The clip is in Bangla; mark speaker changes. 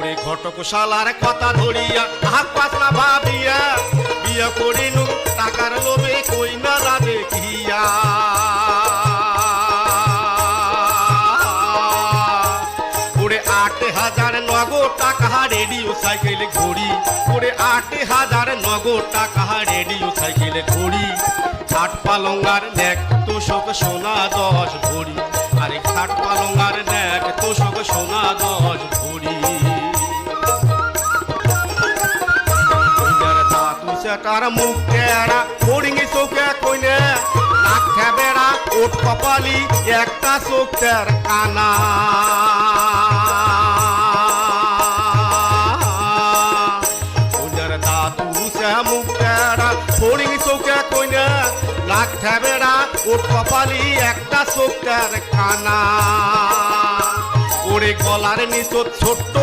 Speaker 1: ওরে ঘটকশালার কথা ধরিয়া হাত পাস না ভাবিয়া বিয়া করিনু টাকার লোভে কই না দেখিয়া ওরে ৮,০০০ নগদ টাকা রেডিও সাইকেলে ঘড়ি ওরে ৮,০০০ নগদ টাকা রেডিও সাইকেলে ঘড়ি খাট পালঙ্গার নেক তোষক সোনা ১০ ভরি আরে খাট পালঙ্গার নেক তোষক সোনা ১০ ভরি সেটার মুখ টেরা ফড়িঙি চোখে কইনে নাক ঠেবেড়া ওট কপালি একটা চোখের কানা ওদের দাদু সে মুখ টেরা ফড়িঙি চোখে কইনে নাক ঠেবেড়া ওট কপালি একটা চোখের কানা ওরে গলার নিচত ছোট্ট